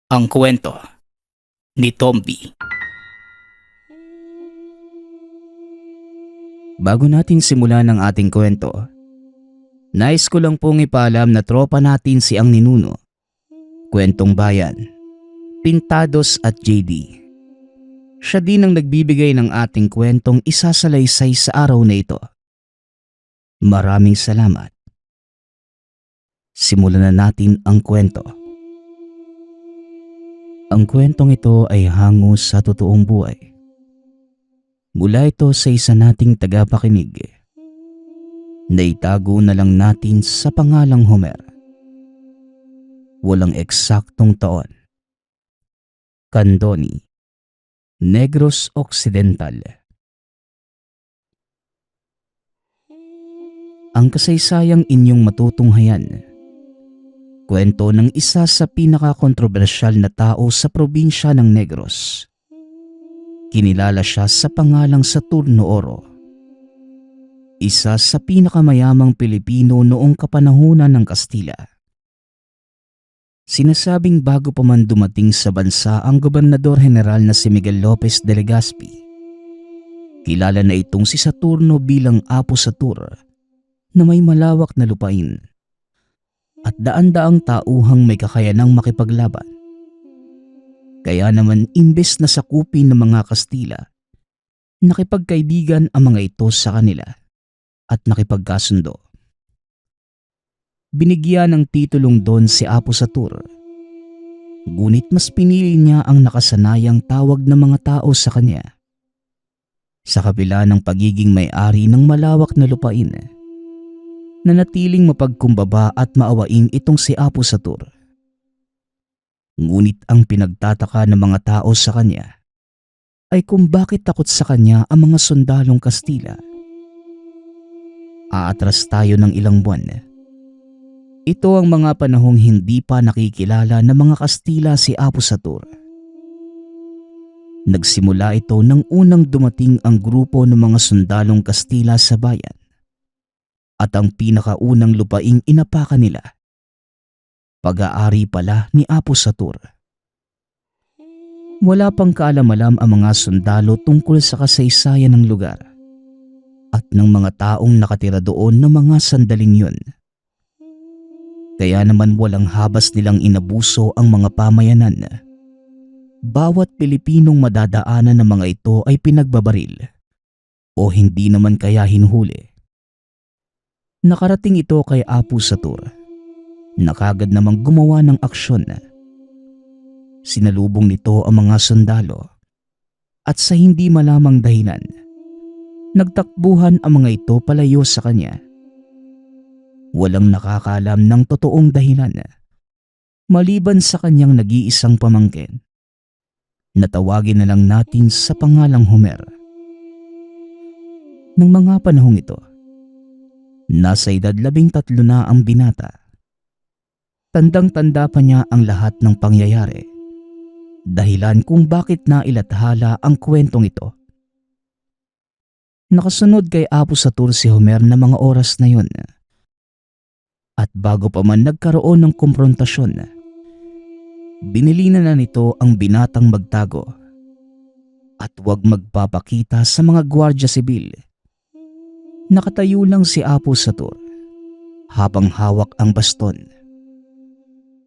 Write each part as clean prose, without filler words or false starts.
Ang kwento ni Tomby. Bago natin simulan ang ating kwento, nais ko lang pong ipaalam na tropa natin si Ang Ninuno, Kwentong Bayan, Pintados at JD. Siya din ang nagbibigay ng ating kwentong isasalaysay sa araw na ito. Maraming salamat. Simulan na natin ang kwento. Ang kwentong ito ay hango sa totoong buhay. Mula ito sa isa nating tagapakinig. Naitago na lang natin sa pangalang Homer. Walang eksaktong taon. Candoni, Negros Occidental. Ang kasaysayang inyong matutunghayan. Kwento ng isa sa pinakakontrobersyal na tao sa probinsya ng Negros. Kinilala siya sa pangalang Saturno Oro. Isa sa pinakamayamang Pilipino noong kapanahunan ng Kastila. Sinasabing bago pa man dumating sa bansa ang Gobernador General na si Miguel Lopez de Legazpi, kilala na itong si Saturno bilang Apo Satur na may malawak na lupain at daan-daang tauhang may kakayanang makipaglaban. Kaya naman imbes na sakupin ng mga Kastila, nakipagkaibigan ang mga ito sa kanila at nakipagkasundo. Binigyan ng titulong Don si Apo Satur, ngunit mas pinili niya ang nakasanayang tawag ng mga tao sa kanya. Sa kabila ng pagiging may-ari ng malawak na lupain, nanatiling mapagkumbaba at maawain itong si Apo Satur. Ngunit ang pinagtataka ng mga tao sa kanya ay kung bakit takot sa kanya ang mga sundalong Kastila. Aatras tayo ng ilang buwan. Ito ang mga panahong hindi pa nakikilala ng mga Kastila si Apo Satur. Nagsimula ito nang unang dumating ang grupo ng mga sundalong Kastila sa bayan. At ang pinakaunang lupaing inapakan nila, pag-aari pala ni Apo Satur. Wala pang kaalam-alam ang mga sundalo tungkol sa kasaysayan ng lugar at ng mga taong nakatira doon ng mga sandaling yun. Kaya naman walang habas nilang inabuso ang mga pamayanan. Bawat Pilipinong madadaanan ng mga ito ay pinagbabaril o hindi naman kaya hinuhuli. Nakarating ito kay Apo Satur na kagad namang gumawa ng aksyon. Sinalubong nito ang mga sundalo at sa hindi malamang dahilan, nagtakbuhan ang mga ito palayo sa kanya. Walang nakakaalam ng totoong dahilan maliban sa kanyang nag-iisang pamangkin. Natawagin na lang natin sa pangalang Homer. Nang mga panahong ito, nasa edad 13 na ang binata. Tandang-tanda pa niya ang lahat ng pangyayari. Dahilan kung bakit nailathala ang kwentong ito. Nakasunod kay Apo Satur si Homer na mga oras na yun. At bago pa man nagkaroon ng komprontasyon, binilina na nito ang binatang magtago at huwag magpapakita sa mga gwardya sibil. Nakatayo lang si Apo Satur habang hawak ang baston.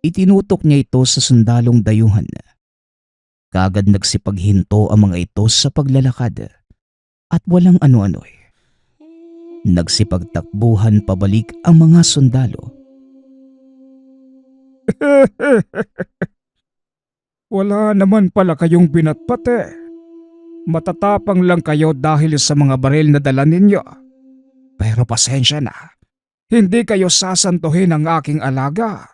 Itinutok niya ito sa sundalong dayuhan. Kagad nagsipaghinto ang mga ito sa paglalakad at walang ano-ano'y. Nagsipagtakbuhan pabalik ang mga sundalo. Wala naman pala kayong binatpat eh. Matatapang lang kayo dahil sa mga baril na dala ninyo. Pero pasensya na, hindi kayo sasantuhin ng aking alaga.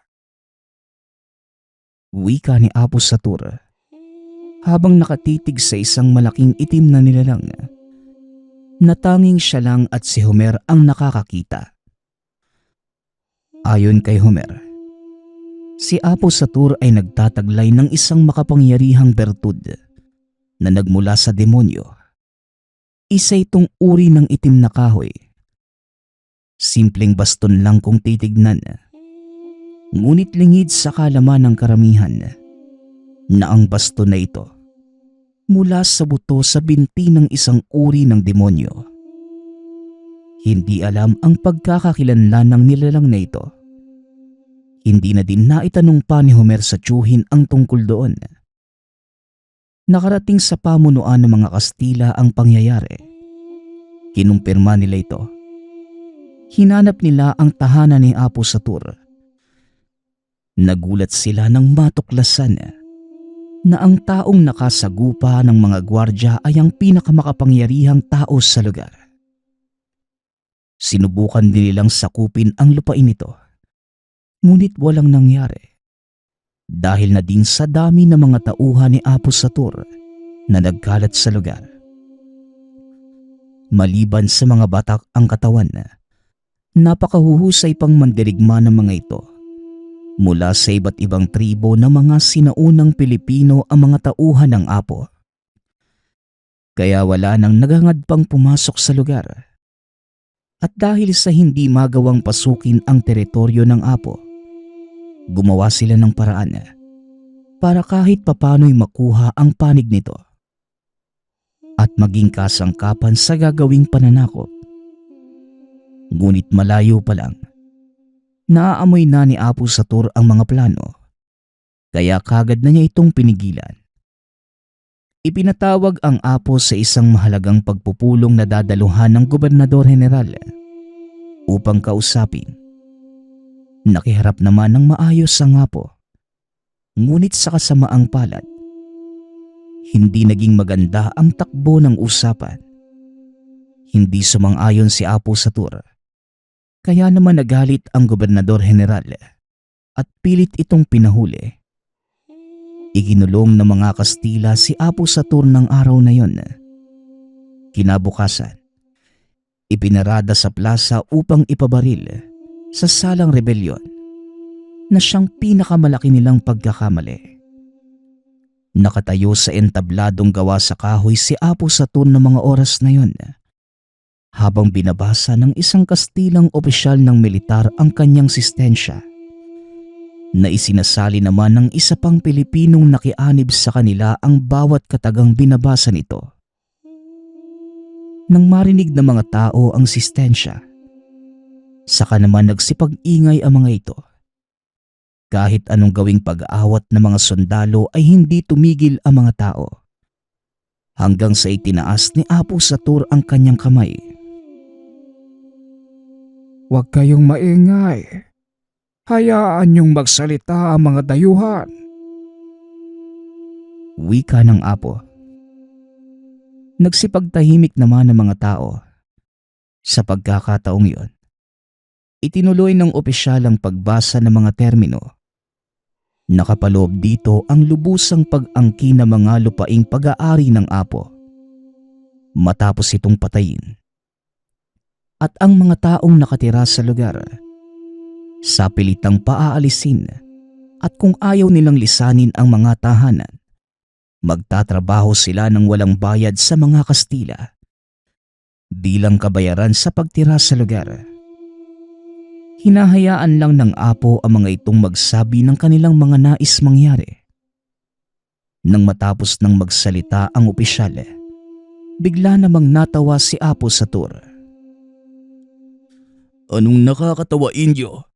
Wika ni Apo Satur habang nakatitig sa isang malaking itim na nilalang na tanging siya lang at si Homer ang nakakakita. Ayon kay Homer, si Apo Satur ay nagtataglay ng isang makapangyarihang bertud na nagmula sa demonyo. Isa itong uri ng itim na kahoy. Simpleng baston lang kung titignan. Ngunit lingid sa kalaman ng karamihan. na ang basto na ito mula sa buto sa binti ng isang uri ng demonyo. Hindi alam ang pagkakakilanlan ng nilalang na ito. Hindi na din naitanong pa ni Homer sa tiyuhin ang tungkol doon. Nakarating sa pamunuan ng mga Kastila ang pangyayari. Kinumpirma nila ito. Hinanap nila ang tahanan ni Apo Satur. Nagulat sila nang matuklasan na ang taong nakasagupa ng mga gwardya ay ang pinakamakapangyarihang tao sa lugar. Sinubukan din nilang sakupin ang lupain nito, ngunit walang nangyari dahil na din sa dami ng mga tauhan ni Apo Satur na nagkalat sa lugar. Maliban sa mga batak ang katawan, napakahuhusay pang mandirigma ng mga ito. Mula sa iba't ibang tribo ng mga sinaunang Pilipino ang mga tauhan ng Apo. Kaya wala nang nagangad pang pumasok sa lugar. At dahil sa hindi magawang pasukin ang teritoryo ng Apo, gumawa sila ng paraan para kahit papano'y makuha ang panig nito at maging kasangkapan sa gagawing pananakop. Ngunit malayo pa lang, naaamoy na ni Apo Satur ang mga plano, kaya kagad na niya itong pinigilan. Ipinatawag ang Apo sa isang mahalagang pagpupulong na dadaluhan ng Gobernador General upang kausapin. Nakiharap naman ng maayos ang Apo, ngunit sa kasamaang palad, hindi naging maganda ang takbo ng usapan. Hindi sumang-ayon si Apo Satur, kaya naman nagalit ang Gobernador General at pilit itong pinahuli. Iginulong ng mga Kastila si Apo Satur ng araw na yon. Kinabukasan, ipinarada sa plaza upang ipabaril sa salang rebelyon na siyang pinakamalaki nilang pagkakamali. Nakatayo sa entabladong gawa sa kahoy si Apo Satur ng mga oras na yon habang binabasa ng isang Kastilang opisyal ng militar ang kanyang sistensya na isinasali naman ng isa pang Pilipinong nakianib sa kanila ang bawat katagang binabasa nito. Nang marinig ng mga tao ang sistensya, saka naman nagsipag-ingay ang mga ito. Kahit anong gawing pag-aawat ng mga sundalo ay hindi tumigil ang mga tao, hanggang sa itinaas ni Apo Satur ang kanyang kamay. Huwag kayong maingay. Hayaan niyong magsalita ang mga dayuhan. Wika ng Apo. Nagsipagtahimik naman ng mga tao. Sa pagkakataong iyon, itinuloy ng opisyal ang pagbasa ng mga termino. Nakapaloob dito ang lubusang pag-angkin ng mga lupaing pag-aari ng Apo matapos itong patayin. At ang mga taong nakatira sa lugar, sa pilitang paaalisin at kung ayaw nilang lisanin ang mga tahanan, magtatrabaho sila ng walang bayad sa mga Kastila bilang kabayaran sa pagtira sa lugar. Hinahayaan lang ng Apo ang mga itong magsabi ng kanilang mga nais mangyari. Nang matapos ng magsalita ang opisyal, bigla namang natawa si Apo Satur. Anong nakakatawa, Indio?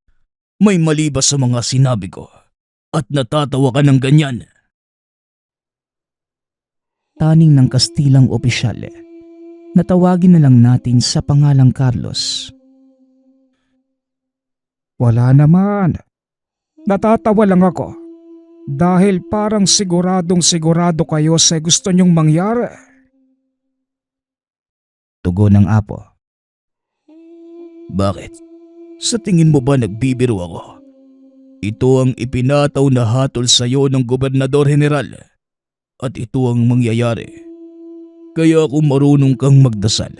May mali ba sa mga sinabi ko? At natatawa ka ng ganyan? Taning ng Kastilang opisyal, natawagin na lang natin sa pangalang Carlos. Wala naman. Natatawa lang ako. Dahil parang siguradong sigurado kayo sa gusto niyong mangyari. Tugon ng Apo. Bakit? Sa tingin mo ba nagbibiro ako? Ito ang ipinataw na hatol sa iyo ng Gobernador General. At ito ang mangyayari. Kaya kung marunong kang magdasal,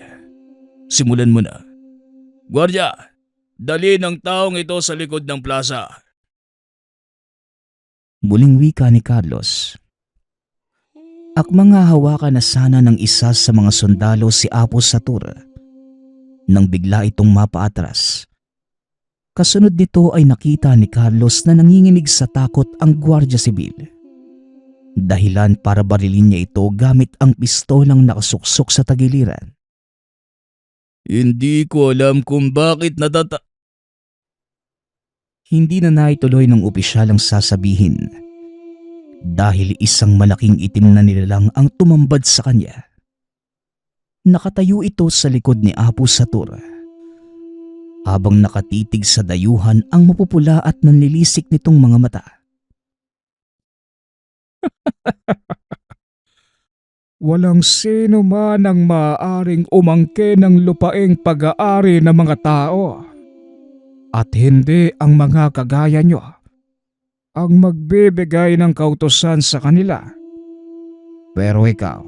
simulan mo na. Gwardiya, dali ng taong ito sa likod ng plaza. Muling wika ni Carlos. Akmang hahawakan na sana ng isa sa mga sundalo si Apo Satur nang bigla itong mapaatras. Kasunod nito ay nakita ni Carlos na nanginginig sa takot ang Gwardiya Sibil. dahilan para barilin niya ito gamit ang pistolang nakasuksok sa tagiliran. Hindi ko alam kung bakit Hindi na naituloy ng opisyal ang sasabihin dahil isang malaking itim na nilalang ang tumambad sa kanya. Nakatayo ito sa likod ni Apo Satur. Habang nakatitig sa dayuhan ang mapupula at nanlilisik nitong mga mata. Walang sino man ang maaaring umangkin ng lupaing pag-aari ng mga tao. At hindi ang mga kagaya nyo ang magbibigay ng kautusan sa kanila. Pero ikaw,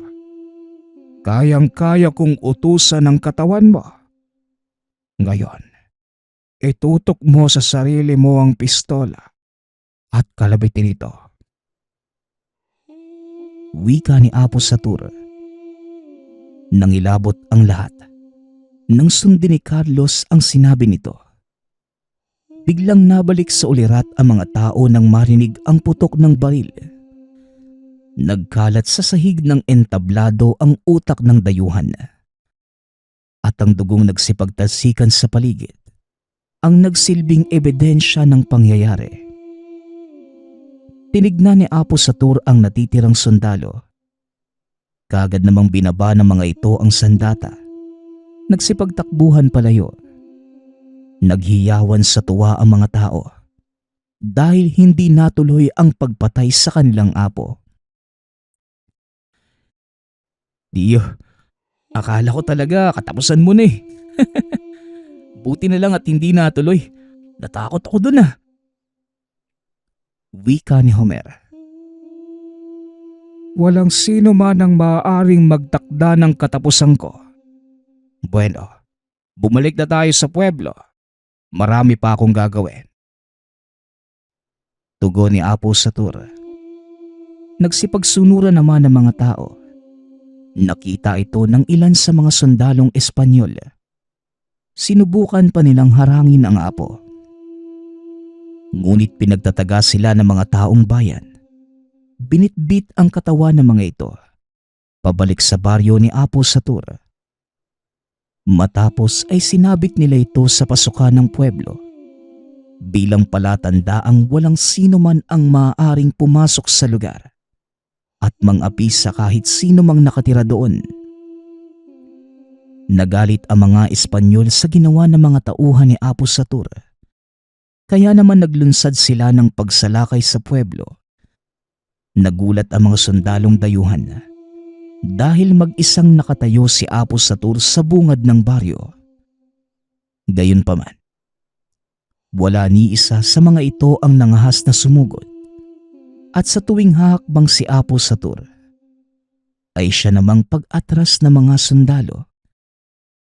kayang-kaya kong utusan ang katawan mo. Ngayon, itutok mo sa sarili mo ang pistola at kalabitin ito. Wika ni Apo Satur. Nangilabot ang lahat. Nang sundin ni Carlos ang sinabi nito. Biglang nabalik sa ulirat ang mga tao nang marinig ang putok ng baril. Nagkalat sa sahig ng entablado ang utak ng dayuhan. At ang dugong nagsipagtalsikan sa paligid ang nagsilbing ebidensya ng pangyayari. Tinignan ni Apo Satur ang natitirang sundalo. Kaagad namang binaba ng mga ito ang sandata. Nagsipagtakbuhan palayo. Naghiyawan sa tuwa ang mga tao dahil hindi natuloy ang pagpatay sa kanilang apo. Tiyo, akala ko talaga katapusan mo na eh. Buti na lang at hindi natuloy. Natakot ako dun ah. Wika ni Homer. Walang sino man ang maaaring magtakda ng katapusan ko. Bueno, bumalik na tayo sa pueblo. Marami pa akong gagawin. Tugon ni Apo Satur. Nagsipagsunuran naman ng mga tao. Nakita ito ng ilan sa mga sundalong Espanyol. Sinubukan pa nilang harangin ang apo. Ngunit pinagtataga sila ng mga taong bayan. Binitbit ang katawan ng mga ito. Pabalik sa baryo ni Apo Satur. Matapos ay sinabit nila ito sa pasukan ng pueblo. Bilang palatandaang walang sino man ang maaaring pumasok sa lugar at mang-api sa kahit sino mang nakatira doon. Nagalit ang mga Espanyol sa ginawa ng mga tauhan ni Apo Satur. Kaya naman naglunsad sila ng pagsalakay sa pueblo. Nagulat ang mga sundalong dayuhan dahil mag-isang nakatayo si Apo Satur sa bungad ng baryo. Gayunpaman, wala ni isa sa mga ito ang nangahas na sumugod. At sa tuwing hahakbang si Apo Satur, ay siya namang pag-atras ng mga sundalo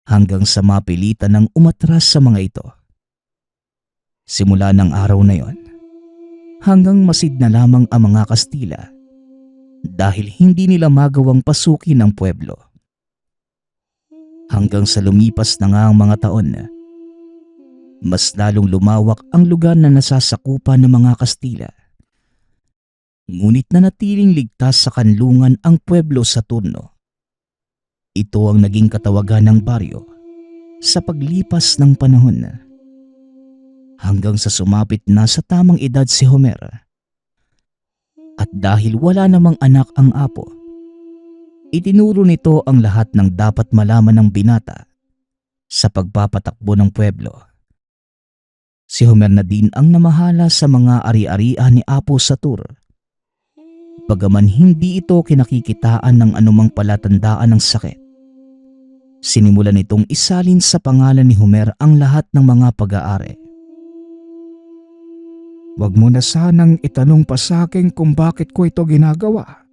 hanggang sa mapilitan ng umatras sa mga ito. Simula ng araw na yon, hanggang masid na lamang ang mga Kastila dahil hindi nila magawang pasukin ang pueblo. Hanggang sa lumipas na nga ang mga taon, mas lalong lumawak ang lugar na nasasakupan ng mga Kastila. Ngunit nanatiling ligtas sa kanlungan ang pueblo sa turno. Ito ang naging katawagan ng baryo sa paglipas ng panahon. Hanggang sa sumapit na sa tamang edad si Homer. At dahil wala namang anak ang apo, itinuro nito ang lahat ng dapat malaman ng binata sa pagpapatakbo ng pueblo. Si Homer na din ang namahala sa mga ari-arian ni Apo Satur. Bagaman hindi ito kinakikitaan ng anumang palatandaan ng sakit, sinimulan nitong isalin sa pangalan ni Homer ang lahat ng mga pag-aari. Wag mo na sanang itanong pa sa akin kung bakit ko ito ginagawa.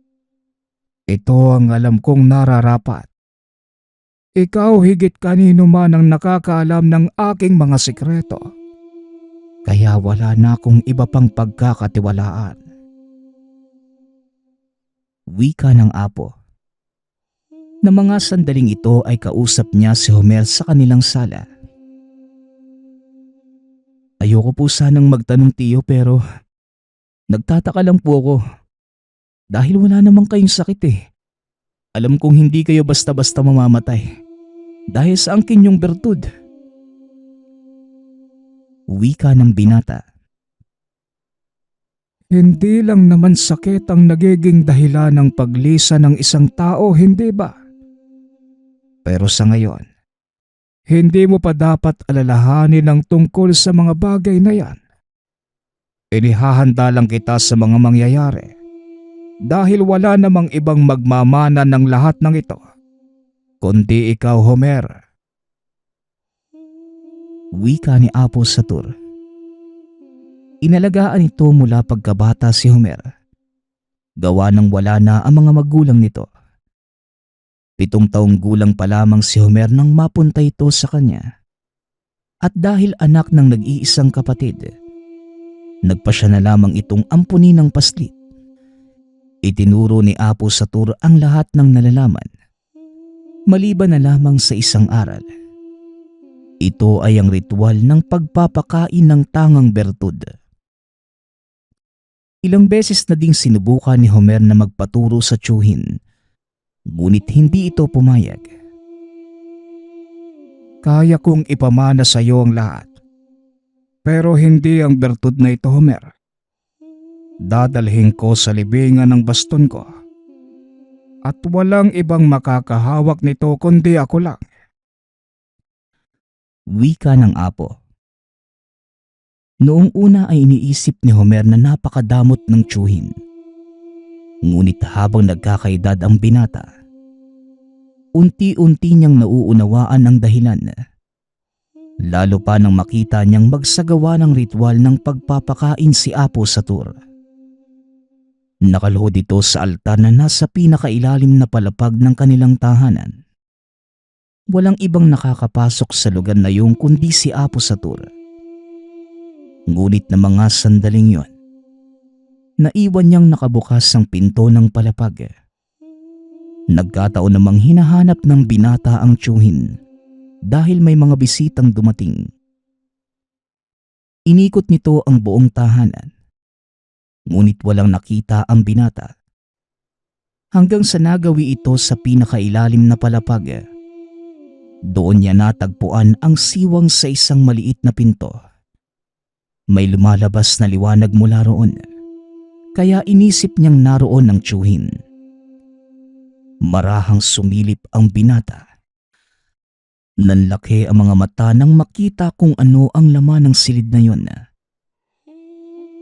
Ito ang alam kong nararapat. Ikaw higit kanino man ang nakakaalam ng aking mga sikreto. Kaya wala na akong iba pang pagkakatiwalaan. Wika ng apo. Na mga sandaling ito ay kausap niya si Homer sa kanilang sala. Ayoko po sanang magtanong tiyo pero nagtataka lang po ako. Dahil wala namang kayong sakit eh. Alam kong hindi kayo basta-basta mamamatay. Dahil sa angkin yung bertud. Wika ng binata. Hindi lang naman sakit ang nagiging dahilan ng paglisa ng isang tao, hindi ba? Pero sa ngayon, Hindi mo pa dapat alalahanin ang tungkol sa mga bagay na yan. Inihahanda lang kita sa mga mangyayari dahil wala namang ibang magmamana ng lahat ng ito, kundi ikaw, Homer. wika ni Apo Satur. Inalagaan ito mula pagkabata si Homer. Gawa ng wala na ang mga magulang nito. 7 taong gulang pa lamang si Homer nang mapunta ito sa kanya. At dahil anak ng nag-iisang kapatid, nagpa siya na lamang itong ampunin ng paslit. Itinuro ni Apo Satur ang lahat ng nalalaman, maliban na lamang sa isang aral. Ito ay ang ritual ng pagpapakain ng tangang bertud. Ilang beses na ding sinubukan ni Homer na magpaturo sa tiyuhin, ngunit hindi ito pumayag. Kaya kong ipamana sa iyo ang lahat, pero hindi ang bertud na ito, Homer. Dadalhin ko sa libingan ng baston ko at walang ibang makakahawak nito kundi ako lang. Wika ng Apo. Noong una ay iniisip ni Homer na napakadamot ng tiyuhin. Ngunit habang nagkakaedad ang binata, unti-unti niyang nauunawaan ang dahilan. Lalo pa nang makita niyang magsagawa ng ritual ng pagpapakain si Apo Satur. Nakaluhod ito sa altar na nasa pinakailalim na palapag ng kanilang tahanan. Walang ibang nakakapasok sa lugar na yun kundi si Apo Satur. Ngunit na mga sandaling yon, naiwan niyang nakabukas ang pinto ng palapag. Nagkataon namang hinahanap ng binata ang tiyuhin dahil may mga bisitang dumating. Inikot nito ang buong tahanan, ngunit walang nakita ang binata. Hanggang sa nagawi ito sa pinakailalim na palapag. Doon niya natagpuan ang siwang sa isang maliit na pinto. May lumalabas na liwanag mula roon, kaya inisip niyang naroon ang tiyuhin. Marahang sumilip ang binata. Nanlaki ang mga mata nang makita kung ano ang laman ng silid na yon.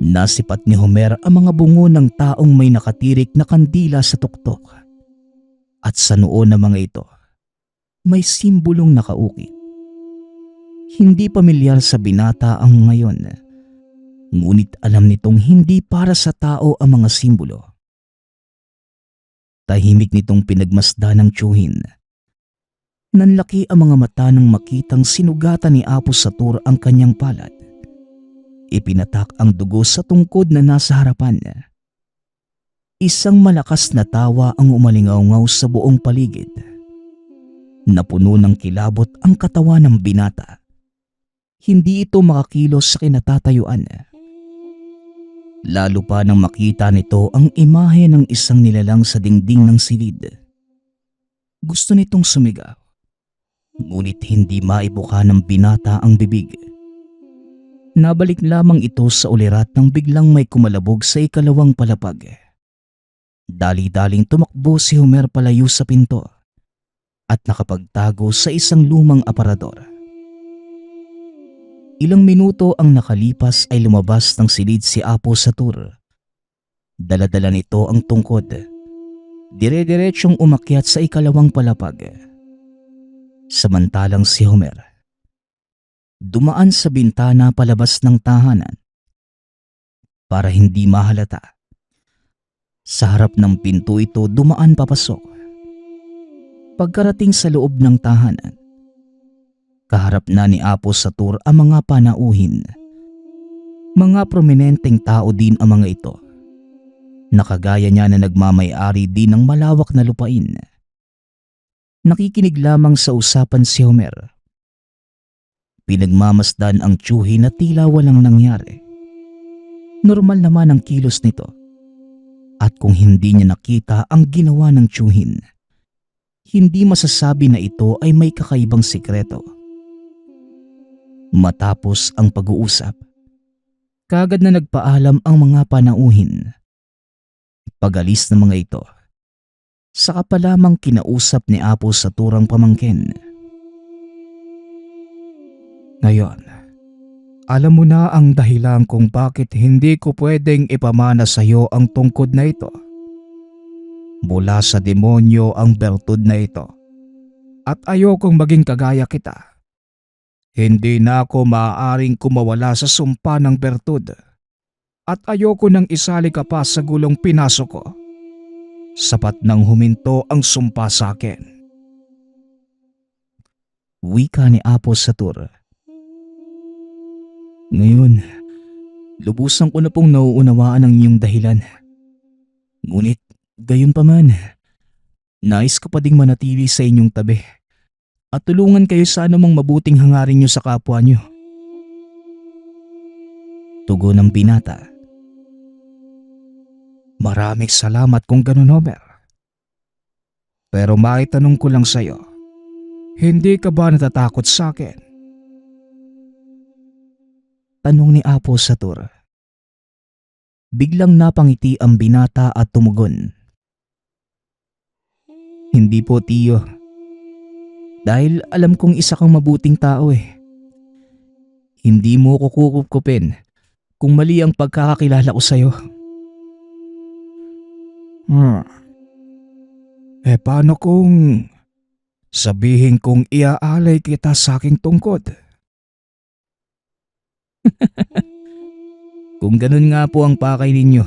Nasipat ni Homer ang mga bungo ng taong may nakatirik na kandila sa tuktok. At sa noo ng mga ito, may simbolong nakaukit. Hindi pamilyar sa binata ang ngayon, ngunit alam nitong hindi para sa tao ang mga simbolo. Tahimik nitong pinagmasdan ng tiyuhin. Nanlaki ang mga mata nang makitang sinugatan ni Apo Satur ang kanyang palad. Ipinatak ang dugo sa tungkod na nasa harapan niya. Isang malakas na tawa ang umalingaw-ngaw sa buong paligid. Napuno ng kilabot ang katawan ng binata. Hindi ito makakilos sa kinatatayuan. Lalo pa nang makita nito ang imahe ng isang nilalang sa dingding ng silid. Gusto nitong sumigaw, ngunit hindi maibuka ng binata ang bibig. Nabalik lamang ito sa ulirat nang biglang may kumalabog sa ikalawang palapag. Dali-daling tumakbo si Homer palayo sa pinto at nakapagtago sa isang lumang aparador. Ilang minuto ang nakalipas ay lumabas ng silid si Apo Satur. Daladala nito ang tungkod. Dire-diretsyong umakyat sa ikalawang palapag. Samantalang si Homer dumaan sa bintana palabas ng tahanan para hindi mahalata. Sa harap ng pinto ito dumaan papasok. Pagkarating sa loob ng tahanan, kaharap na ni Apo Satur ang mga panauhin. Mga prominenteng tao din ang mga ito. Nakagaya niya na nagmamay-ari din ng malawak na lupain. Nakikinig lamang sa usapan si Homer. Pinagmamasdan ang tiyuhin na tila walang nangyari. Normal naman ang kilos nito. At kung hindi niya nakita ang ginawa ng tiyuhin, hindi masasabi na ito ay may kakaibang sikreto. Matapos ang pag-uusap, kaagad na nagpaalam ang mga panauhin. Pag-alis ng mga ito, saka pa lamang kinausap ni Apo sa turang pamangkin. Ngayon, alam mo na ang dahilan kung bakit hindi ko pwedeng ipamana sa iyo ang tungkod na ito. Mula sa demonyo ang bertud na ito. At ayokong maging kagaya kita. Hindi na ako maaaring kumawala sa sumpa ng bertud. At ayoko nang isali ka pa sa gulong pinasok ko. Sapat nang huminto ang sumpa sa akin. Wika ni Apo sa tur. Ngayon, lubusan ko na pong nauunawaan ang iyong dahilan. Ngunit, gayon pa man, nais ko pa ding manatili sa inyong tabi at tulungan kayo sa anumang mabuting hangarin niyo sa kapwa niyo. Tugon ng binata. Maraming salamat kung ganun, Homer. Pero maitanong ko lang sa iyo, hindi ka ba natatakot sa akin? Tanong ni Apo sa tur. Biglang napangiti ang binata at tumugon. Hindi po, tiyo. Dahil alam kong isa kang mabuting tao eh. Hindi mo ko kukupkupin kung mali ang pagkakakilala ko sa'yo. Paano kung sabihin kong iaalay kita sa aking tungkod? Kung ganun nga po ang pakay ninyo,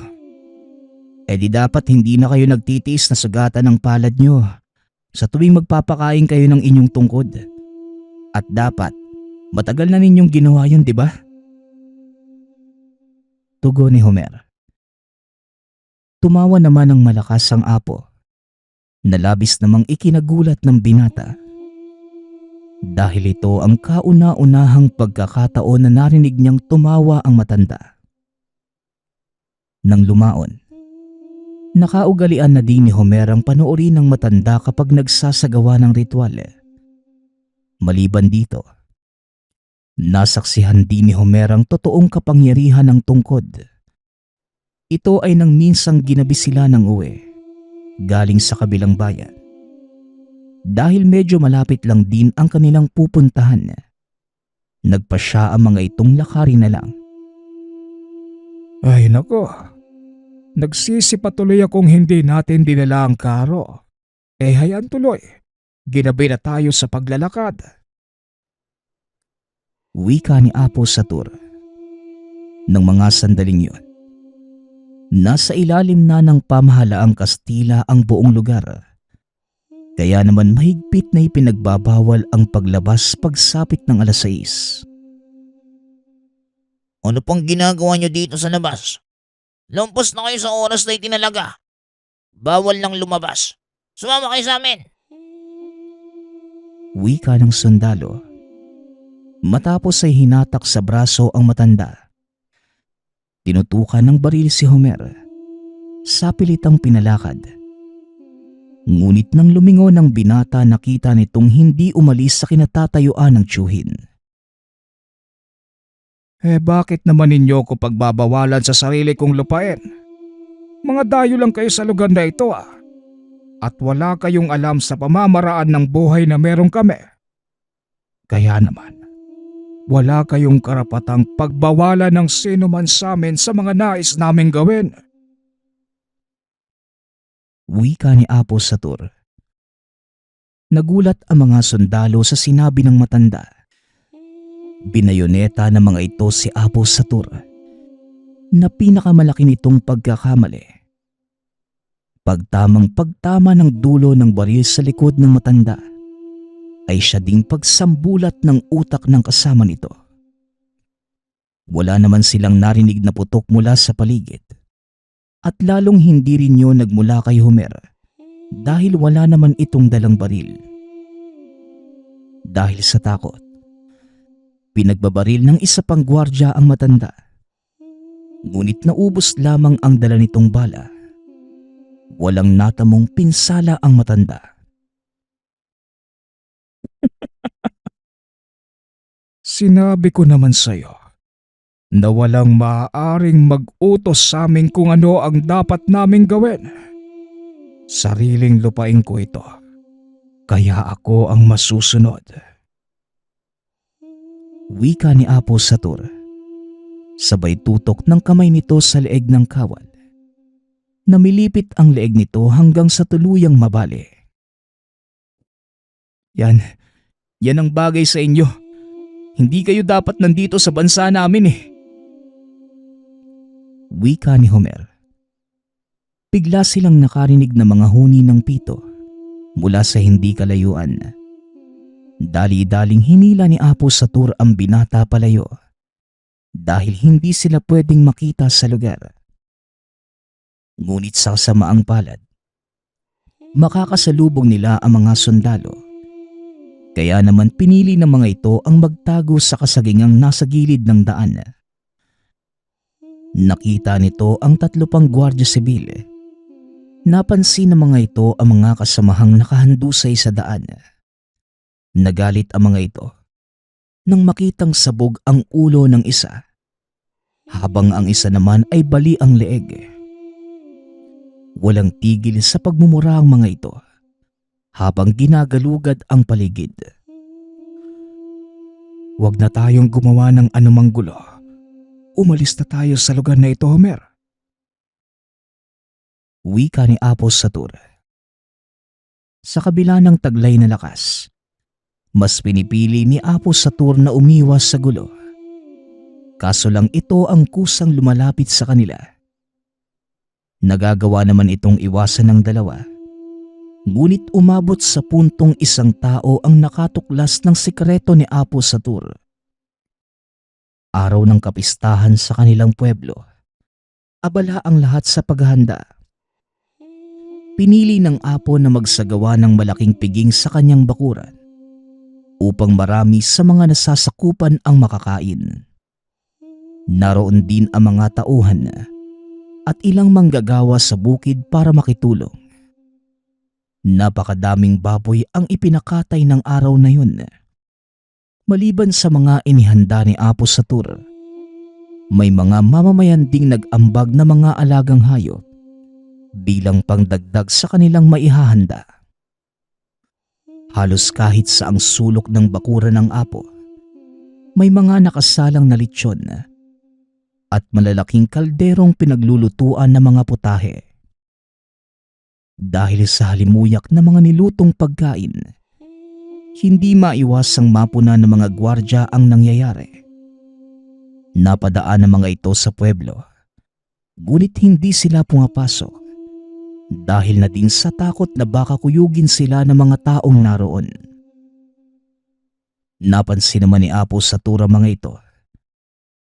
di dapat hindi na kayo nagtitiis na sugatan ng palad nyo sa tuwing magpapakain kayo ng inyong tungkod. At dapat, matagal na ninyong ginawa yun, di ba? Tugon ni Homer. Tumawa naman ng malakas ang Apo, na labis namang ikinagulat ng binata. Dahil ito ang kauna-unahang pagkakataon na narinig niyang tumawa ang matanda. Nang lumaon, nakaugalian na din ni Homer ang panoorin ng matanda kapag nagsasagawa ng ritual. Maliban dito, nasaksihan din ni Homer ang totoong kapangyarihan ng tungkod. Ito ay nang minsang ginabi sila ng uwi, galing sa kabilang bayan. Dahil medyo malapit lang din ang kanilang pupuntahan, nagpasya ang mga itong lakarin na lang. Ay nako, nagsisipatuloy akong hindi natin dinala ang karo. Hayan tuloy, ginabi na tayo sa paglalakad. Wika ni Apo sa tur. Nang mga sandaling yun, nasa ilalim na ng pamahalaang Kastila ang buong lugar. Kaya naman mahigpit na ipinagbabawal ang paglabas pagsapit ng 6:00. Ano pang ginagawa niyo dito sa labas? Lampas na kayo sa oras na itinalaga. Bawal nang lumabas. Sumama kayo sa amin. Wika ng sundalo. Matapos ay hinatak sa braso ang matanda. Tinutukan ng baril si Homer. Sa pilitang pinalakad. Ngunit nang lumingon ng binata, nakita nitong hindi umalis sa kinatatayuan ng tiyuhin. Bakit naman ninyo ko pagbabawalan sa sarili kong lupain? Mga dayo lang kayo sa lugar na ito At wala kayong alam sa pamamaraan ng buhay na meron kami. Kaya naman, wala kayong karapatang pagbawalan ng sino man sa amin sa mga nais naming gawin. Wika ni Apo sa tur. Nagulat ang mga sundalo sa sinabi ng matanda. Binayoneta ng mga ito si Apo sa tur na pinakamalaki nitong pagkakamali. Pagtamang-pagtama ng dulo ng baril sa likod ng matanda ay siya ding pagsambulat ng utak ng kasama nito. Wala naman silang narinig na putok mula sa paligid. At lalong hindi rin yun nagmula kay Homer dahil wala naman itong dalang baril. Dahil sa takot, pinagbabaril ng isa pang gwardya ang matanda. Ngunit naubos lamang ang dala nitong bala Walang natamong pinsala ang matanda. Sinabi ko naman sa'yo na walang maaaring mag-utos sa amin kung ano ang dapat naming gawin. Sariling lupain ko ito, kaya ako ang masusunod. Wika ni Apo Satur. Sabay tutok ng kamay nito sa leeg ng kawal. Namilipit ang leeg nito hanggang sa tuluyang mabali. Yan ang bagay sa inyo. Hindi kayo dapat nandito sa bansa namin eh. Wika ni Homer. Bigla silang nakarinig ng mga huni ng pito mula sa hindi kalayuan. Dali-daling hinila ni Apo Satur ang binata palayo dahil hindi sila pwedeng makita sa lugar. Ngunit sa kasamaang palad, makakasalubong nila ang mga sundalo. Kaya naman pinili ng mga ito ang magtago sa kasagingang nasa gilid ng daan. Nakita nito ang 3 pang gwardya sibil. Napansin ng mga ito ang mga kasamahang nakahandusay sa daan. Nagalit ang mga ito nang makitang sabog ang ulo ng isa, habang ang isa naman ay bali ang leeg. Walang tigil sa pagmumura ang mga ito habang ginagalugad ang paligid. Huwag na tayong gumawa ng anumang gulo. Umalis na tayo sa lugar na ito, Homer. Wika ni Apo Satur. Sa kabila ng taglay na lakas, mas pinipili ni Apo Satur na umiwas sa gulo. Kaso lang ito ang kusang lumalapit sa kanila. Nagagawa naman itong iwasan ng dalawa. Ngunit umabot sa puntong isang tao ang nakatuklas ng sikreto ni Apo Satur. Araw ng kapistahan sa kanilang pueblo. Abala ang lahat sa paghahanda. Pinili ng Apo na magsagawa ng malaking piging sa kanyang bakuran upang marami sa mga nasasakupan ang makakain. Naroon din ang mga tauhan at ilang manggagawa sa bukid para makitulong. Napakadaming baboy ang ipinakatay ng araw na yun. Maliban sa mga inihanda ni Apo Satur, may mga mamamayan ding nag-ambag na mga alagang hayop bilang pangdagdag sa kanilang maihahanda. Halos kahit sa ang sulok ng bakuran ng Apo, may mga nakasalang na litsyon at malalaking kalderong pinaglulutuan ng mga putahe. Dahil sa halimuyak na mga nilutong pagkain, hindi maiwasang mapuna ng mga gwardya ang nangyayari. Napadaan ng mga ito sa pueblo, ngunit hindi sila pumapasok dahil na din sa takot na baka kuyugin sila ng mga taong naroon. Napansin naman ni Apo Satur ang mga ito.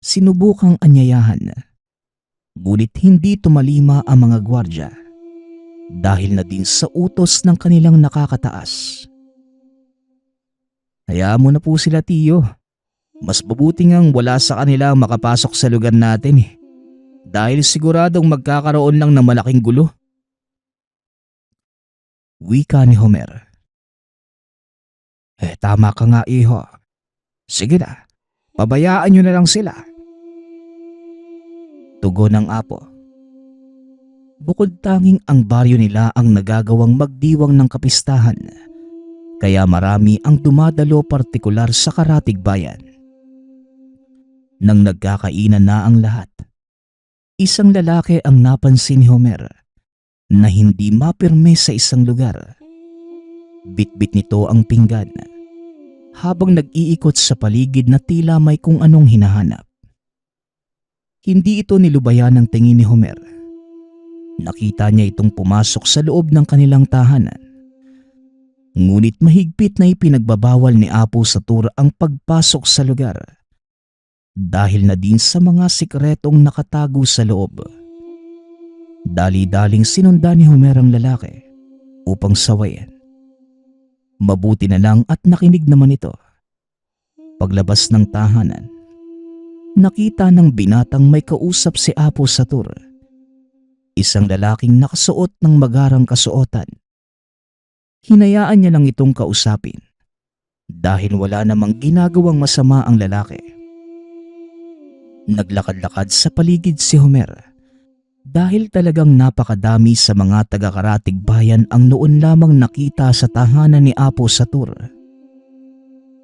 Sinubukang anyayahan, ngunit hindi tumalima ang mga gwardya dahil na din sa utos ng kanilang nakakataas. Hayaan mo na po sila, tiyo. Mas mabuti ngang wala sa kanila ang makapasok sa lugar natin dahil siguradong magkakaroon lang ng malaking gulo. Wika ni Homer. Tama ka nga, iho. Sige na, pabayaan nyo na lang sila. Tugon ng Apo. Bukod tanging ang baryo nila ang nagagawang magdiwang ng kapistahan, kaya marami ang dumadalo partikular sa Karatig Bayan. Nang nagkakainan na ang lahat, isang lalaki ang napansin ni Homer na hindi mapirme sa isang lugar. Bitbit nito ang pinggan habang nag-iikot sa paligid na tila may kung anong hinahanap. Hindi ito nilubayan ng tingin ni Homer. Nakita niya itong pumasok sa loob ng kanilang tahanan. Ngunit mahigpit na ipinagbabawal ni Apo Satur ang pagpasok sa lugar dahil na din sa mga sikretong nakatago sa loob. Dali-daling sinundan ni Homer ang lalaki upang sawayin. Mabuti na lang at nakinig naman ito. Paglabas ng tahanan, nakita ng binatang may kausap si Apo Satur. isang lalaking nakasuot ng magarang kasuotan. Hinayaan niya lang itong kausapin dahil wala namang ginagawang masama ang lalaki. Naglakad-lakad sa paligid si Homer dahil talagang napakadami sa mga taga-Karatig Bayan ang noon lamang nakita sa tahanan ni Apo Satur.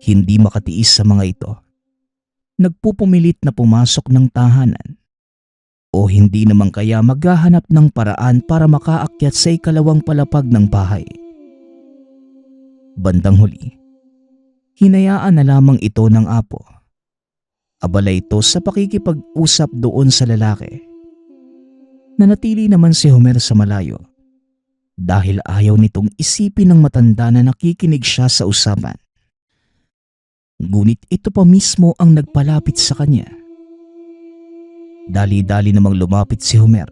Hindi makatiis sa mga ito. Nagpupumilit na pumasok ng tahanan o hindi naman kaya maghahanap ng paraan para makaakyat sa ikalawang palapag ng bahay. Bandang huli, hinayaan na lamang ito ng apo. Abala ito sa pakikipag-usap doon sa lalaki. Nanatili naman si Homer sa malayo dahil ayaw nitong isipin ng matanda na nakikinig siya sa usapan. Ngunit ito pa mismo ang nagpalapit sa kanya. Dali-dali namang lumapit si Homer.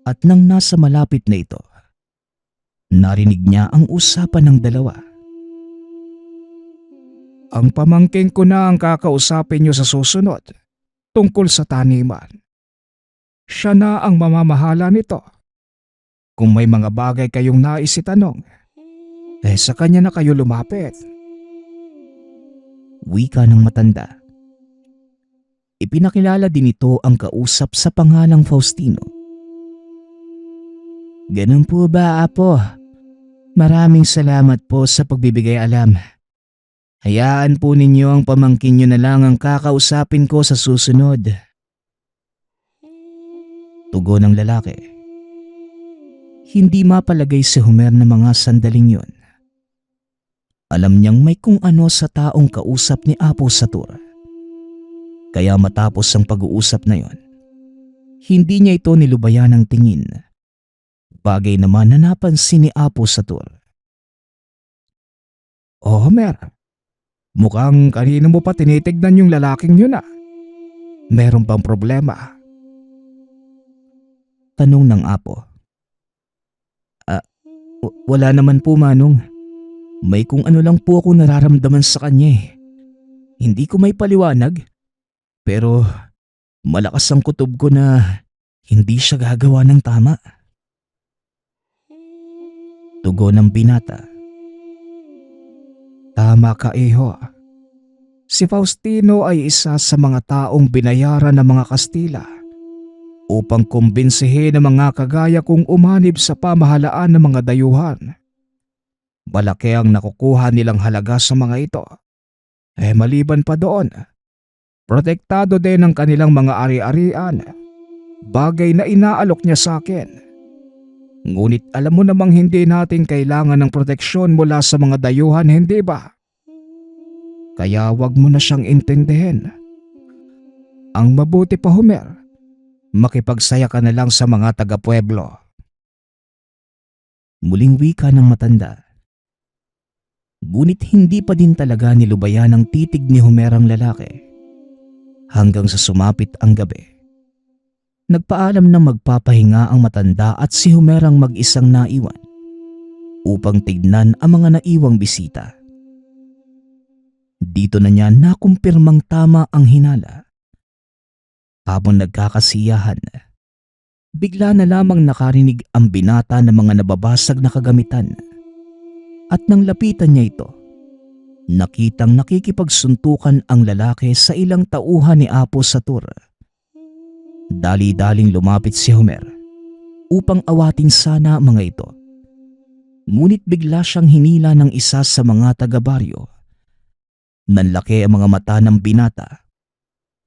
At nang nasa malapit na ito, narinig niya ang usapan ng dalawa. Ang pamangkin ko na ang kakausapin niyo sa susunod tungkol sa taniman. Siya na ang mamamahala nito. Kung may mga bagay kayong nais itanong, sa kanya na kayo lumapit. Wika ng matanda. Ipinakilala din ito ang kausap sa pangalang Faustino. Ganun po ba, Apo? Maraming salamat po sa pagbibigay alam. Hayaan po ninyo ang pamangkin nyo na lang ang kakausapin ko sa susunod. Tugon ng lalaki. Hindi mapalagay si Homer na mga sandaling yun. Alam niyang may kung ano sa taong kausap ni Apo Satur. Kaya matapos ang pag-uusap na yon, hindi niya ito nilubayan ng tingin. Bagay naman na napansin ni Apo Satur. Oh, Homer, mukhang kanina mo pa tinitignan yung lalaking yun ah. Meron bang problema? Tanong ng Apo. Wala naman po, Manong. May kung ano lang po ako nararamdaman sa kanya eh. Hindi ko may paliwanag. Pero malakas ang kutob ko na hindi siya gagawa ng tama. Tugon ng binata. Tama ka, Iho. Si Faustino ay isa sa mga taong binayaran ng mga Kastila upang kumbinsihin ang mga kagaya kong umanib sa pamahalaan ng mga dayuhan. Malaki ang nakukuha nilang halaga sa mga ito. Maliban pa doon, protektado din ang kanilang mga ari-arian, bagay na inaalok niya sa akin. Ngunit alam mo namang hindi natin kailangan ng proteksyon mula sa mga dayuhan, hindi ba? Kaya wag mo na siyang intindihin. Ang mabuti pa, Homer, makipagsaya ka na lang sa mga taga-pueblo. Muling wika ng matanda. Ngunit hindi pa din talaga nilubayan ang titig ni Homer ang lalaki. Hanggang sa sumapit ang gabi. Nagpaalam na magpapahinga ang matanda at si Homer ang mag-isang naiwan upang tignan ang mga naiwang bisita. Dito na niya nakumpirmang tama ang hinala. Habang nagkakasiyahan, bigla na lamang nakarinig ang binata ng mga nababasag na kagamitan. At nang lapitan niya ito, nakitang nakikipagsuntukan ang lalaki sa ilang tauhan ni Apo Satur. Dali-daling lumapit si Homer upang awatin sana ang mga ito. Ngunit bigla siyang hinila ng isa sa mga taga-baryo. Nanlaki ang mga mata ng binata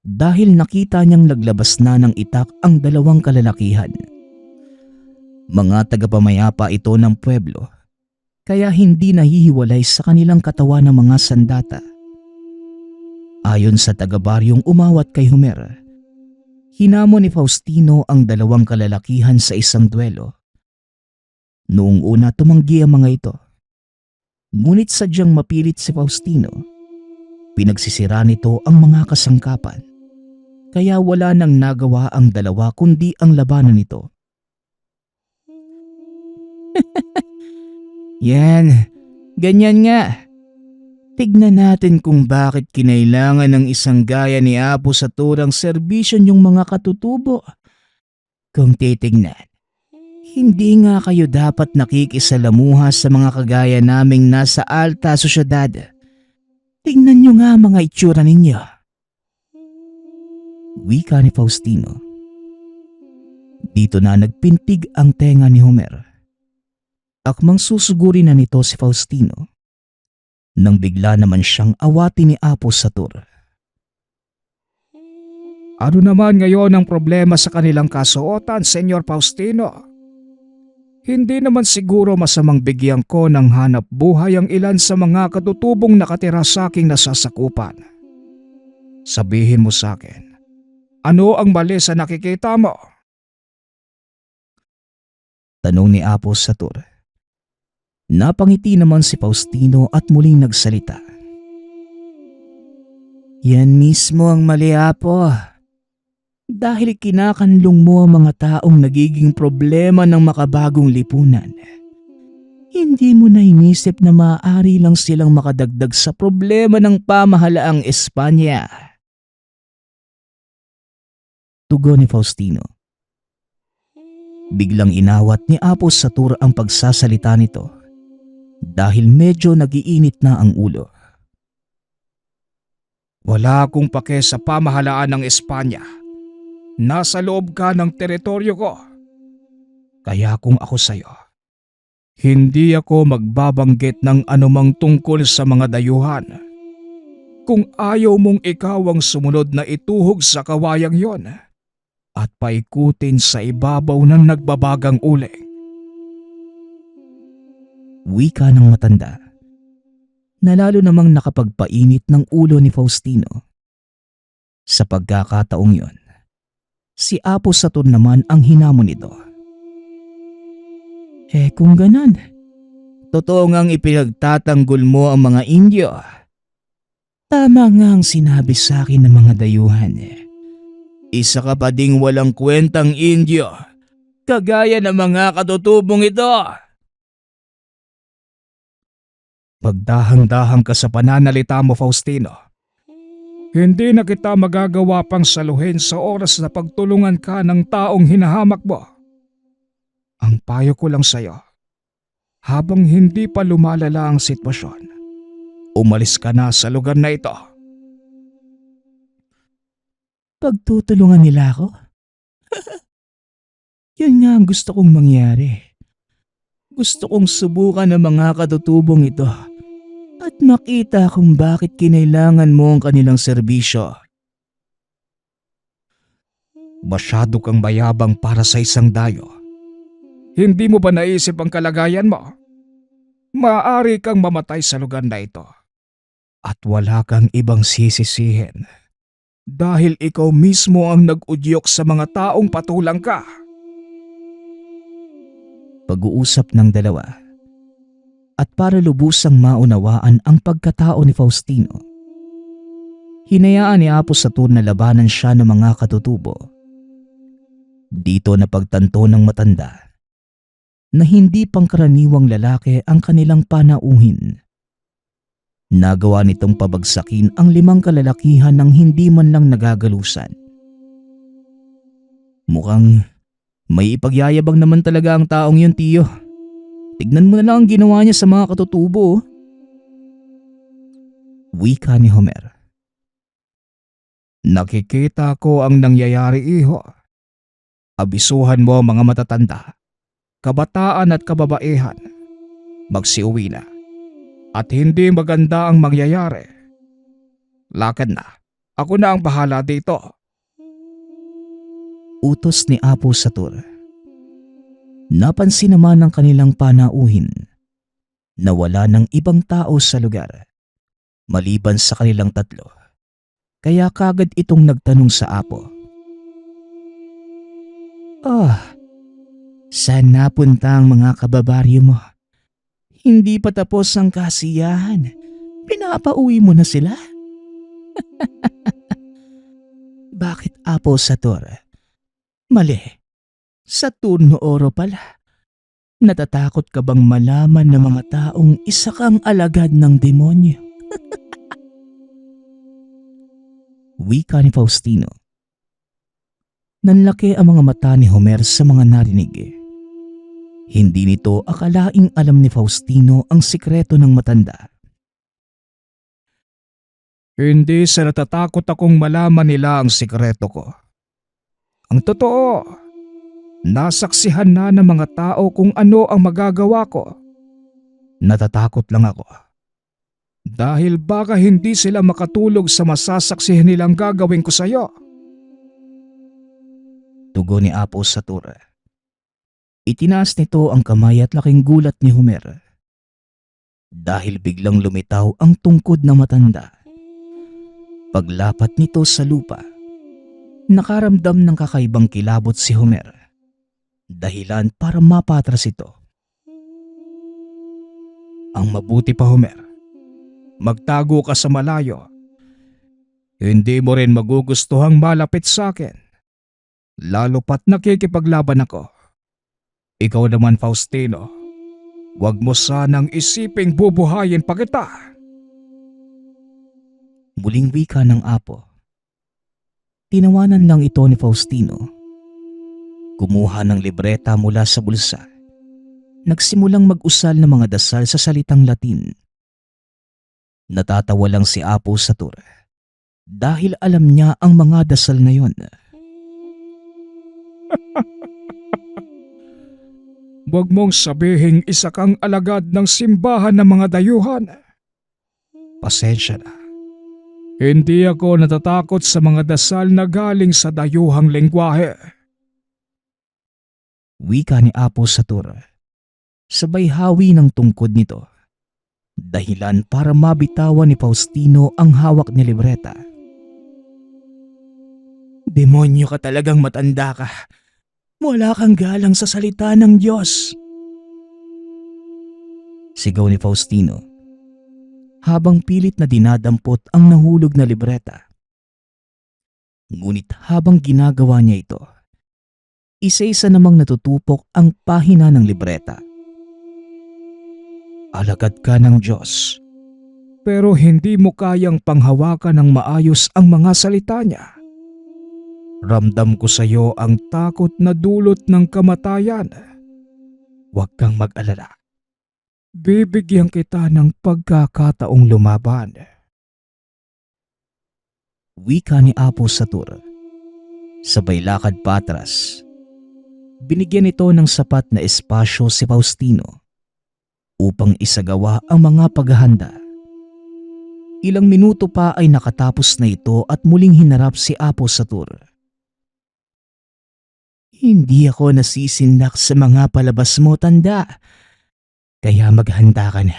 dahil nakita niyang naglabas na ng itak ang dalawang kalalakihan. Mga tagapamayapa ito ng pueblo. Kaya hindi nahihiwalay sa kanilang katawan ng mga sandata. Ayon sa taga-baryong umawat kay Homer, hinamon ni Faustino ang dalawang kalalakihan sa isang duelo. Noong una tumanggi ang mga ito. Ngunit sadyang mapilit si Faustino. Pinagsisira nito ang mga kasangkapan. Kaya wala nang nagawa ang dalawa kundi ang labanan nito. Yan, ganyan nga. Tignan natin kung bakit kinailangan ng isang gaya ni Apo Satur ang serbisyo niyong mga katutubo. Kung titignan, hindi nga kayo dapat nakikisalamuha sa mga kagaya naming nasa alta sosyedad. Tingnan nyo nga mga itsura ninyo. Wika ni Faustino. Dito na nagpintig ang tenga ni Homer. Akmang susuguri na nito si Faustino nang bigla naman siyang awati ni Apo Satur. Ano naman ngayon ang problema sa kanilang kasuotan, Senyor Faustino? Hindi naman siguro masamang bigyan ko ng hanap buhay ang ilan sa mga katutubong nakatira sa aking nasasakupan. Sabihin mo sa akin, ano ang mali sa nakikita mo? Tanong ni Apo Satur. Napangiti naman si Faustino at muling nagsalita. Yan mismo ang mali, Apo. Dahil kinakanlong mo ang mga taong nagiging problema ng makabagong lipunan. Hindi mo na inisip na maaari lang silang makadagdag sa problema ng pamahalaang Espanya. Tugon ni Faustino. Biglang inawat ni Apo Satur ang pagsasalita nito dahil medyo nagiinit na ang ulo. Wala akong pake sa pamahalaan ng Espanya. Nasa loob ka ng teritoryo ko. Kaya kung ako sa'yo, hindi ako magbabanggit ng anumang tungkol sa mga dayuhan. Kung ayaw mong ikaw ang sumunod na ituhog sa kawayang yon at paikutin sa ibabaw ng nagbabagang uling. Wika ng matanda na lalo namang nakapagpainit ng ulo ni Faustino. Sa pagkakataong yon, si Apo Satur naman ang hinamon nito. Kung ganon, totoo ngang ipinagtatanggol mo ang mga Indio. Tama nga ang sinabi sa akin ng mga dayuhan. Isa ka pa ding walang kwentang Indio, kagaya ng mga katutubong ito. Pagdahang-dahang ka sa pananalita mo, Faustino. Hindi na kita magagawa pang saluhin sa oras na pagtulungan ka ng taong hinahamak mo. Ang payo ko lang sa'yo, habang hindi pa lumalala ang sitwasyon, umalis ka na sa lugar na ito. Pagtutulungan nila ako? Yun nga ang gusto kong mangyari. Gusto kong subukan ang mga katutubong ito at makita kung bakit kinailangan mo ang kanilang serbisyo. Masyado kang mayabang para sa isang dayo. Hindi mo ba naisip ang kalagayan mo? Maaari kang mamatay sa lugar na ito. At wala kang ibang sisisihin. Dahil ikaw mismo ang nag-udyok sa mga taong patulang ka. Pag-uusap ng dalawa. At para lubusang maunawaan ang pagkatao ni Faustino, hinayaan ni Apo Satur na labanan siya ng mga katutubo. Dito napagtanto ng matanda na hindi pangkaraniwang lalaki ang kanilang panauhin. Nagawa nitong pabagsakin ang 5 kalalakihan ng hindi man lang nagagalusan. Mukhang may ipagyayabang naman talaga ang taong yun, tiyo. Tignan mo na lang ang ginawa niya sa mga katutubo. Wika ni Homer. Nakikita ko ang nangyayari, iho. Abisuhan mo mga matatanda, kabataan at kababaihan. Magsiuwi na. At hindi maganda ang mangyayari. Lakad na. Ako na ang bahala dito. Utos ni Apo Satur. Napansin naman ng kanilang panauhin na wala ng ibang tao sa lugar maliban sa kanilang tatlo. Kaya kagad itong nagtanong sa Apo. Saan napunta ang mga kababaryo mo? Hindi pa tapos ang kasiyahan. Pinapauwi mo na sila? Bakit, Apo Satur? Mali. Sa turno oro pala. Natatakot ka bang malaman ng mga taong isa kang alagad ng demonyo? Wika ni Faustino. Nanlaki ang mga mata ni Homer sa mga narinig. Hindi nito akalaing alam ni Faustino ang sikreto ng matanda. Hindi sa natatakot akong malaman nila ang sikreto ko. Ang totoo, nasaksihan na ng mga tao kung ano ang magagawa ko. Natatakot lang ako. Dahil baka hindi sila makatulog sa masasaksihan nilang gagawin ko sa'yo. Tugon ni Apo Satur. Itinaas nito ang kamay at laking gulat ni Homer. Dahil biglang lumitaw ang tungkod na matanda. Paglapat nito sa lupa, nakaramdam ng kakaibang kilabot si Homer. Dahilan para mapatras ito. Ang mabuti pa, Homer, magtago ka sa malayo. Hindi mo rin magugustuhang malapit sa akin. Lalo pat nakikipaglaban ako. Ikaw naman, Faustino, huwag mo sanang isiping bubuhayin pa kita. Muling wika ng Apo. Tinawanan lang ito ni Faustino. Kumuha ng libreta mula sa bulsa. Nagsimulang mag-usal ng mga dasal sa salitang Latin. Natatawa lang si Apo Satur dahil alam niya ang mga dasal na yon. Huwag mong sabihing isa kang alagad ng simbahan ng mga dayuhan. Pasensya na. Hindi ako natatakot sa mga dasal na galing sa dayuhang lengguwahe. Wika ni Apo Satur. Sabay hawi ng tungkod nito. Dahilan para mabitawan ni Faustino ang hawak ni libreta. Demonyo ka talagang matanda ka. Wala kang galang sa salita ng Diyos. Sigaw ni Faustino habang pilit na dinadampot ang nahulog na libreta. Ngunit habang ginagawa niya ito, isa-isa namang natutupok ang pahina ng libreta. Alagad ka ng Diyos, Pero hindi mo kayang panghawakan ng maayos ang mga salita niya. Ramdam ko sa iyo ang takot na dulot ng kamatayan. Huwag kang mag-alala. Bibigyan kita ng pagkakataong lumaban. Wika ni Apo Satur. Sabay lakad patras. Binigyan ito ng sapat na espasyo si Faustino upang isagawa ang mga paghahanda. Ilang minuto pa ay nakatapos na ito at muling hinarap si Apo Satur. Hindi ako nasisindak sa mga palabas mo, tanda. Kaya maghanda ka na.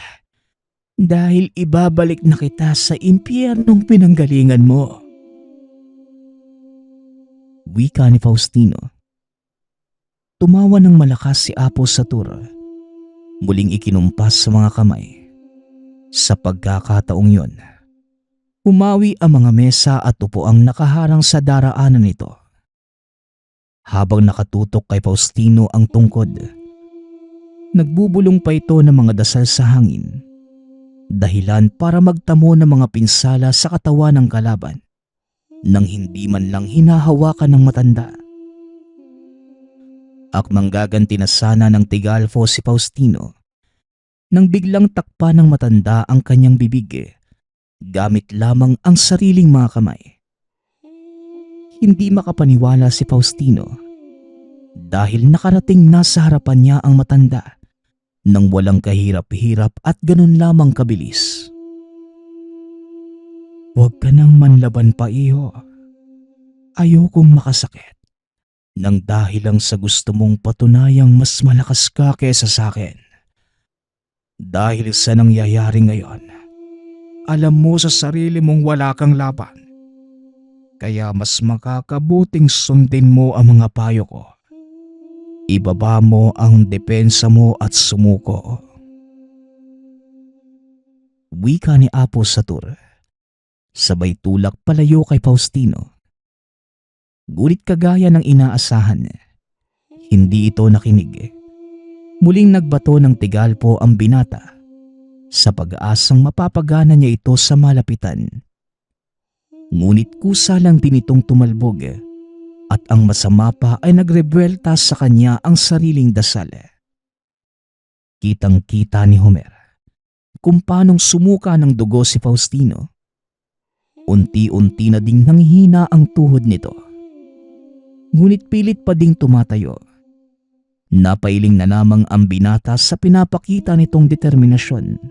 Dahil ibabalik na kita sa impyernong pinanggalingan mo. Wika ni Faustino. Tumawa ng malakas si Apo Satur. Muling ikinumpas sa mga kamay. Sa pagkakataong yon, umawi ang mga mesa at upuang nakaharang sa daraanan nito. Habang nakatutok kay Faustino ang tungkod, nagbubulong pa ito ng mga dasal sa hangin. Dahilan para magtamo ng mga pinsala sa katawan ng kalaban nang hindi man lang hinahawakan ng matanda. Akmang gaganti na sana ng Tigalfo si Faustino nang biglang takpa ng matanda ang kanyang bibig gamit lamang ang sariling mga kamay. Hindi makapaniwala si Faustino dahil nakarating na sa harapan niya ang matanda nang walang kahirap-hirap at ganun lamang kabilis. Huwag ka nang manlaban pa, iho. Ayokong makasakit nang dahil lang sa gusto mong patunayang mas malakas ka kesa sa akin. Dahil sa nangyayari ngayon, alam mo sa sarili mong wala kang laban. Kaya mas makakabuting sundin mo ang mga payo ko. Ibaba mo ang depensa mo at sumuko. Wika ni Apo Satur. Sabay tulak palayo kay Faustino. Ngunit kagaya ng inaasahan, hindi ito nakinig. Muling nagbato ng Tigalpo ang binata sa pag-aasang mapapagana niya ito sa malapitan. Ngunit kusa lang din itong tumalbog at at ang masama pa ay nagrebelta sa kanya ang sariling dasal. Kitang-kita ni Homer kung paanong sumuka ng dugo si Faustino. Unti-unti na ding nanghihina ang tuhod nito. Ngunit pilit pa ding tumatayo. Napailing na namang ang binata sa pinapakita nitong determinasyon.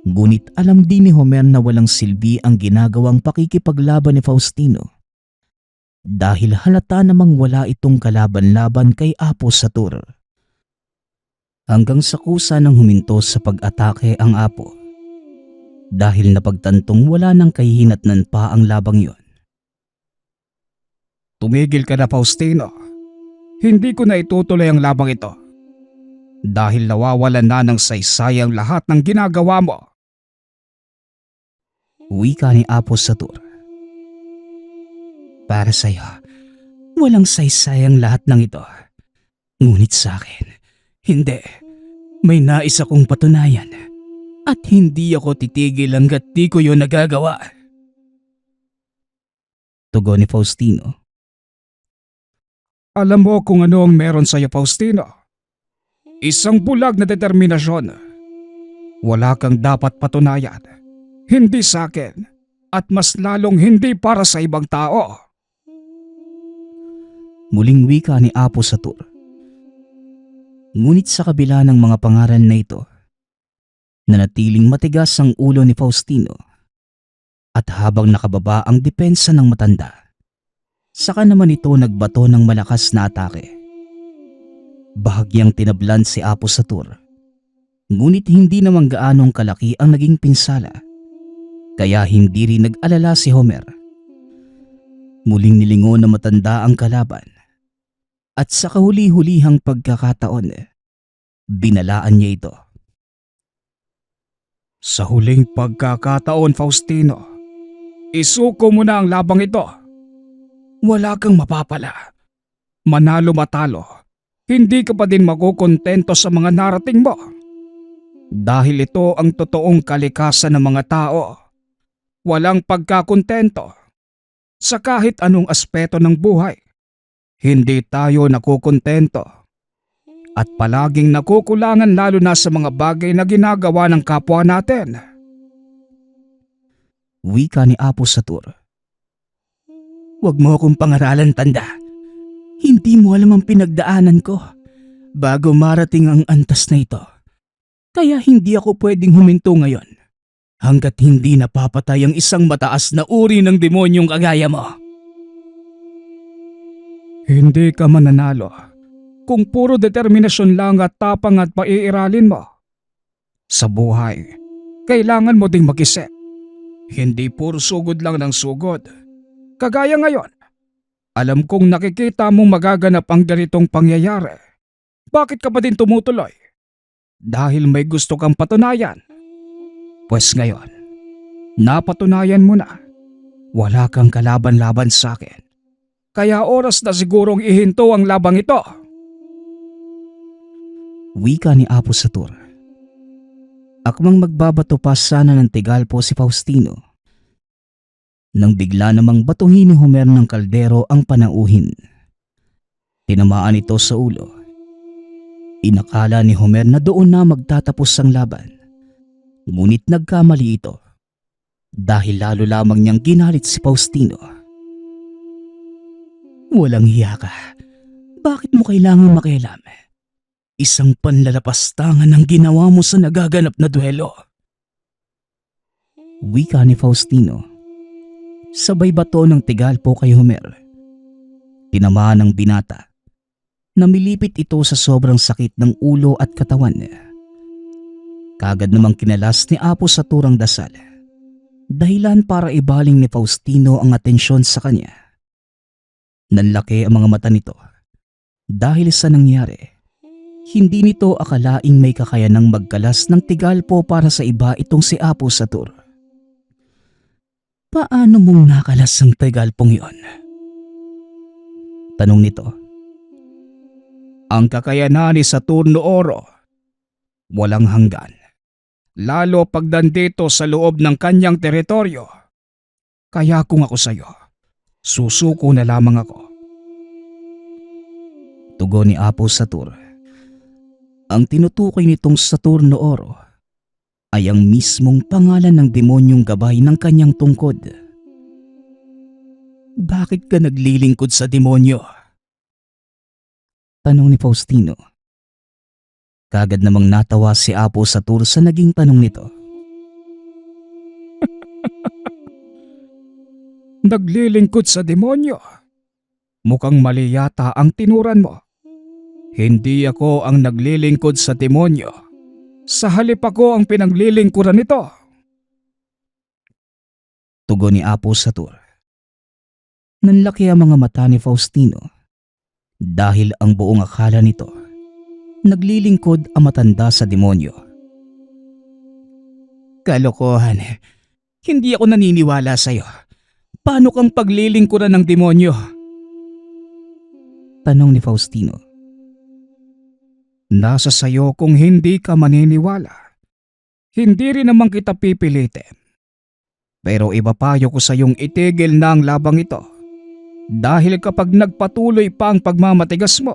Ngunit alam din ni Homer na walang silbi ang ginagawang pakikipaglaban ni Faustino. Dahil halata namang wala itong kalaban-laban kay Apo Satur. Hanggang sa kusa nang huminto sa pag-atake ang Apo. Dahil napagtantong wala nang kahihinatnan pa ang labang yon. Tumigil ka na, Faustino. Hindi ko na itutuloy ang labang ito. Dahil nawawalan na ng saysay ang lahat ng ginagawa mo. Wika ni Apo Satur. Para sa'yo, walang saysay ang lahat ng ito. Ngunit sa akin, hindi. May nais akong patunayan. At hindi ako titigil hanggat di ko yun nagagawa. Tugon ni Faustino. Alam mo kung ano ang meron sa'yo, Faustino. Isang bulag na determinasyon. Wala kang dapat patunayan. Hindi sa akin. At mas lalong hindi para sa ibang tao. Muling wika ni Apo Satur. Ngunit sa kabila ng mga pangaral na ito, nanatiling matigas ang ulo ni Faustino. At habang nakababa ang depensa ng matanda, saka naman ito nagbato ng malakas na atake. Bahagyang tinablan si Apo Satur. Ngunit hindi naman gaanong kalaki ang naging pinsala. Kaya hindi rin nag-alala si Homer. Muling nilingon na matanda ang kalaban. At sa kahuli-hulihang pagkakataon, binalaan niya ito. Sa huling pagkakataon, Faustino, isuko mo na ang labang ito. Wala kang mapapala. Manalo matalo, hindi ka pa din makukontento sa mga narating mo. Dahil ito ang totoong kalikasan ng mga tao. Walang pagkakontento. Sa kahit anong aspeto ng buhay, hindi tayo nakukontento. At palaging nakukulangan lalo na sa mga bagay na ginagawa ng kapwa natin. Wika ni Apo Satur. Huwag mo akong pangaralan, tanda. Hindi mo alam ang pinagdaanan ko bago marating ang antas na ito. Kaya hindi ako pwedeng huminto ngayon hanggat hindi napapatay ang isang mataas na uri ng demonyong kagaya mo. Hindi ka mananalo kung puro determinasyon lang at tapang at paiiralin mo. Sa buhay, kailangan mo ding mag-isip. Hindi puro sugod lang ng sugod. Kagaya ngayon, alam kong nakikita mong magaganap ang ganitong pangyayari. Bakit ka pa din tumutuloy? Dahil may gusto kang patunayan. Pues ngayon, napatunayan mo na. Wala kang kalaban-laban sa akin. Kaya oras na sigurong ihinto ang labang ito. Wika ni Apo Satur. Akmang magbabato pa sana ng tigalpo si Faustino. Nang bigla namang batuhin ni Homer ng kaldero ang panauhin. Tinamaan ito sa ulo. Inakala ni Homer na doon na magtatapos ang laban. Ngunit nagkamali ito. Dahil lalo lamang niyang ginalit si Faustino. Walang hiya ka. Bakit mo kailangang makialam? Isang panlalapastangan ang ginawa mo sa nagaganap na duelo. Wika ni Faustino. Sabay bato ng tigalpo kay Homer. Tinamaan ng binata. Namilipit ito sa sobrang sakit ng ulo at katawan. Kagad namang kinalas ni Apo Satur ang dasal. Dahilan para ibaling ni Faustino ang atensyon sa kanya. Nanlaki ang mga mata nito. Dahil sa nangyari, hindi nito akalaing may kakayanang magkalas ng tigalpo para sa iba itong si Apo Satur. Paano mong nakalas ang tigalpong iyon? Tanong nito. Ang kakayanan ni Saturno Oro, walang hanggan. Lalo pag nandito sa loob ng kanyang teritoryo. Kaya kung ako sa'yo, susuko na lamang ako. Tugon ni Apo Satur. Ang tinutukoy nitong Saturno Oro ay ang mismong pangalan ng demonyong gabay ng kanyang tungkod. Bakit ka naglilingkod sa demonyo? Tanong ni Faustino. Kagad namang natawa si Apo Satur sa naging tanong nito. Naglilingkod sa demonyo? Mukhang mali yata ang tinuran mo. Hindi ako ang naglilingkod sa demonyo. Sa halip ako ang pinaglilingkuran nito. Tugon ni Apo Satur. Nanlaki ang mga mata ni Faustino dahil ang buong akala nito naglilingkod ang matanda sa demonyo. Kalokohan. Hindi ako naniniwala sa'yo. Paano kang paglilingkuran ng demonyo? Tanong ni Faustino. Nasa sayo kung hindi ka maniniwala. Hindi rin naman kita pipilitin. Pero ipapayo ko sa iyong itigil na ang labang ito. Dahil kapag nagpatuloy pa ang pagmamatigas mo,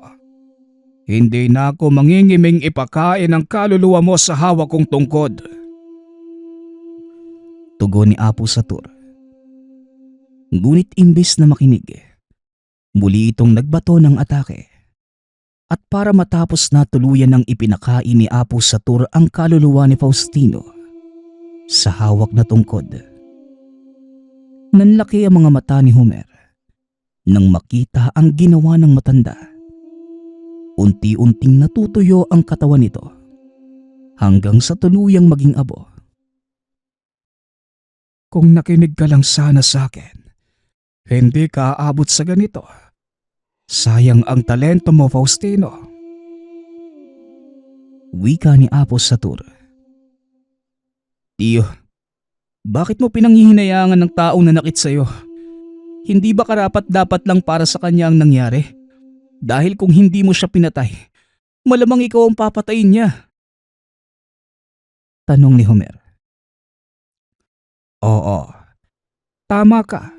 hindi na ako mangingiming ipakain ang kaluluwa mo sa hawak kong tungkod. Tugon ni Apo Satur. Ngunit imbes na makinig, muli itong nagbato ng atake. At para matapos na tuluyan ng ipinakain ni Apo Satur ang kaluluwa ni Faustino sa hawak na tungkod. Nanlaki ang mga mata ni Homer nang makita ang ginawa ng matanda. Unti-unting natutuyo ang katawan nito hanggang sa tuluyang maging abo. Kung nakinig ka lang sana sa akin, hindi ka aabot sa ganito. Sayang ang talento mo, Faustino. Wika ni Apo Satur. Tiyo, bakit mo pinanghihinayangan ng taong nanakit sa'yo? Hindi ba karapat-dapat lang para sa kanya ang nangyari? Dahil kung hindi mo siya pinatay, malamang ikaw ang papatayin niya. Tanong ni Homer. Oo, tama ka.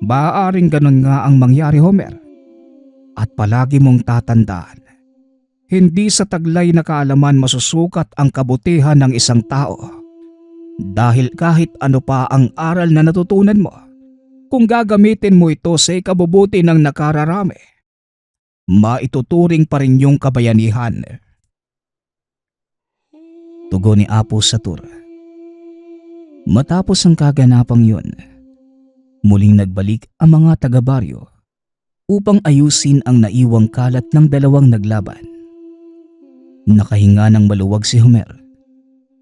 Maaaring ganun nga ang mangyari, Homer. At palagi mong tatandaan, hindi sa taglay na kaalaman masusukat ang kabutihan ng isang tao. Dahil kahit ano pa ang aral na natutunan mo, kung gagamitin mo ito sa ikabubuti ng nakararami, maituturing pa rin yung kabayanihan. Tugon ni Apo Satur. Matapos ang kaganapang yun, muling nagbalik ang mga taga-baryo upang ayusin ang naiwang kalat ng dalawang naglaban. Nakahinga ng maluwag si Homer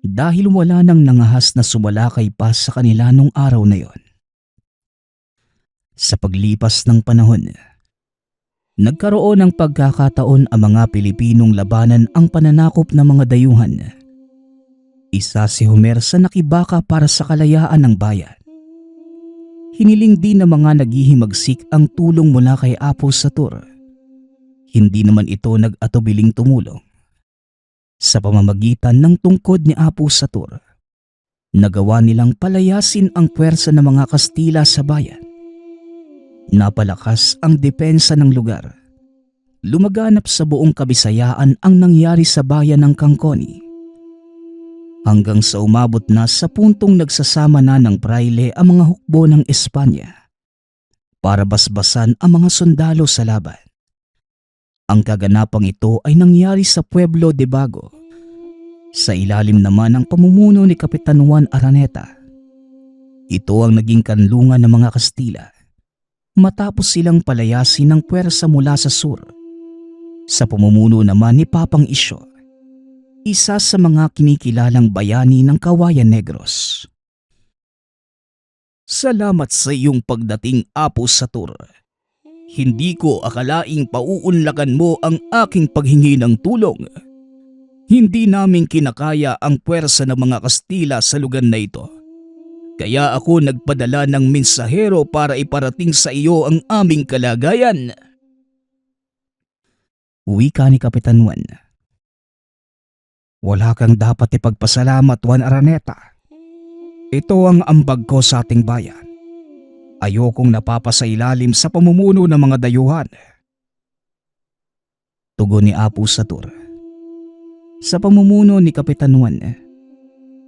dahil wala nang nangahas na sumalakay pa sa kanila nung araw na yon. Sa paglipas ng panahon, nagkaroon ng pagkakataon ang mga Pilipinong labanan ang pananakop ng mga dayuhan. Isa si Homer sa nakibaka para sa kalayaan ng bayan. Hiniling din ng mga naghihimagsik ang tulong mula kay Apo Satur. Hindi naman ito nag-atubiling tumulong. Sa pamamagitan ng tungkod ni Apo Satur, nagawa nilang palayasin ang puwersa ng mga Kastila sa bayan. Napalakas ang depensa ng lugar. Lumaganap sa buong Kabisayaan ang nangyari sa bayan ng Kangkoni. Hanggang sa umabot na sa puntong nagsasama na ng praile ang mga hukbo ng Espanya para basbasan ang mga sundalo sa laban. Ang kaganapang ito ay nangyari sa Pueblo de Bago, sa ilalim naman ng pamumuno ni Kapitan Juan Araneta. Ito ang naging kanlungan ng mga Kastila matapos silang palayasin ng puwersa mula sa sur, sa pamumuno naman ni Papang Isyo, isa sa mga kinikilalang bayani ng Kawayan Negros. Salamat sa iyong pagdating, Apo Satur. Hindi ko akalaing pauunlakan mo ang aking paghingi ng tulong. Hindi namin kinakaya ang puwersa ng mga Kastila sa lugar na ito. Kaya ako nagpadala ng mensahero para iparating sa iyo ang aming kalagayan. Wika ni Kapitan Juan. Wala kang dapat ipagpasalamat, Juan Araneta. Ito ang ambag ko sa ating bayan. Ayokong napapasailalim sa pamumuno ng mga dayuhan. Tugon ni Apo Satur. Sa pamumuno ni Kapitan Juan,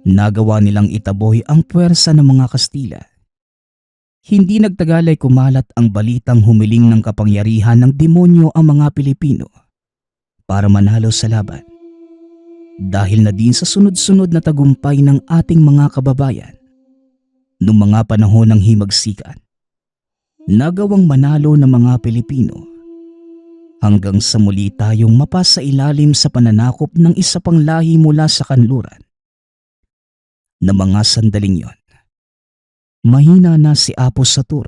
nagawa nilang itaboy ang puwersa ng mga Kastila. Hindi nagtagal ay kumalat ang balitang humiling ng kapangyarihan ng demonyo ang mga Pilipino para manalo sa laban. Dahil na din sa sunod-sunod na tagumpay ng ating mga kababayan noong mga panahon ng himagsikan, nagawang manalo ng mga Pilipino hanggang sa muli tayong mapasailalim sa pananakop ng isa pang lahi mula sa kanluran. Na mga sandaling yon, mahina na si Apo Satur.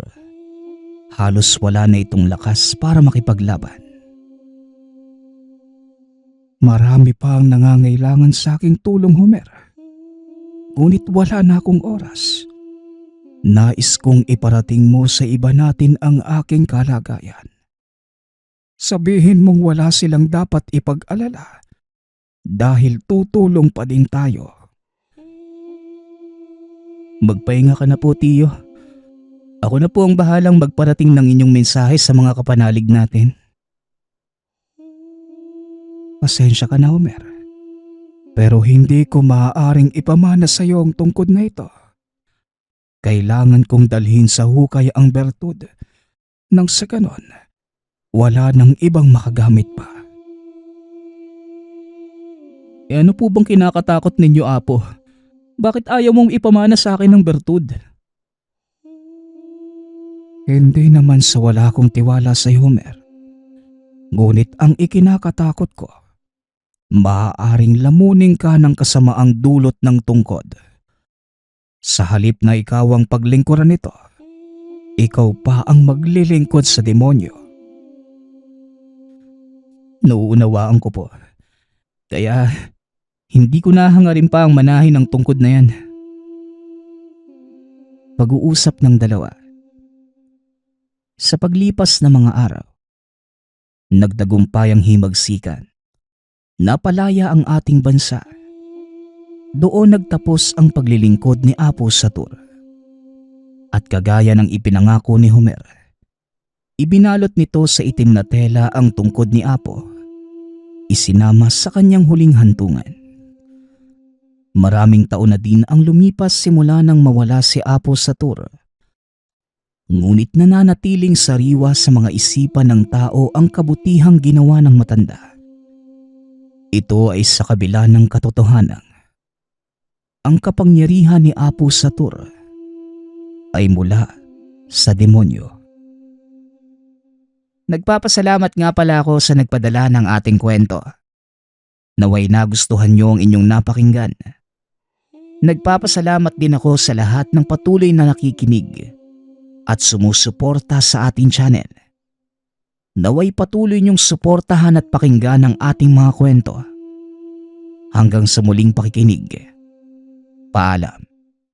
Halos wala na itong lakas para makipaglaban. Marami pa ang nangangailangan sa aking tulong, Homer. Ngunit wala na akong oras. Nais kong iparating mo sa iba natin ang aking kalagayan. Sabihin mong wala silang dapat ipag-alala dahil tutulong pa din tayo. Magpahinga ka na po, Tiyo. Ako na po ang bahalang magparating ng inyong mensahe sa mga kapanalig natin. Pasensya ka na, Homer. Pero hindi ko maaaring ipamana sa iyo ang tungkod na ito. Kailangan kong dalhin sa hukay ang bertud nang sa ganon, wala nang ibang makagamit pa. Ano po bang kinakatakot ninyo, Apo? Bakit ayaw mong ipamana sa akin ng bertud? Hindi naman sa wala akong tiwala sa iyo, Homer. Ngunit ang ikinakatakot ko, maaaring lamunin ka ng kasamaang dulot ng tungkod. Sa halip na ikaw ang paglingkuran nito, ikaw pa ang maglilingkod sa demonyo. Nauunawaan ko po. Kaya hindi ko nahangarin pa ang manahin ng tungkod na yan. Pag-uusap ng dalawa. Sa paglipas ng mga araw, nagtagumpay ang himagsikan. Napalaya ang ating bansa. Doon nagtapos ang paglilingkod ni Apo Satur. At kagaya ng ipinangako ni Homer, ibinalot nito sa itim na tela ang tungkod ni Apo. Isinama sa kanyang huling hantungan. Maraming taon na din ang lumipas simula nang mawala si Apo Satur. Ngunit nananatiling sariwa sa mga isipan ng tao ang kabutihang ginawa ng matanda. Ito ay sa kabila ng katotohanan. Ang kapangyarihan ni Apo Satur ay mula sa demonyo. Nagpapasalamat nga pala ako sa nagpadala ng ating kwento. Naway nagustuhan niyo ang inyong napakinggan. Nagpapasalamat din ako sa lahat ng patuloy na nakikinig at sumusuporta sa ating channel. Naway patuloy niyong suportahan at pakinggan ang ating mga kwento. Hanggang sa muling pakikinig. Paalam.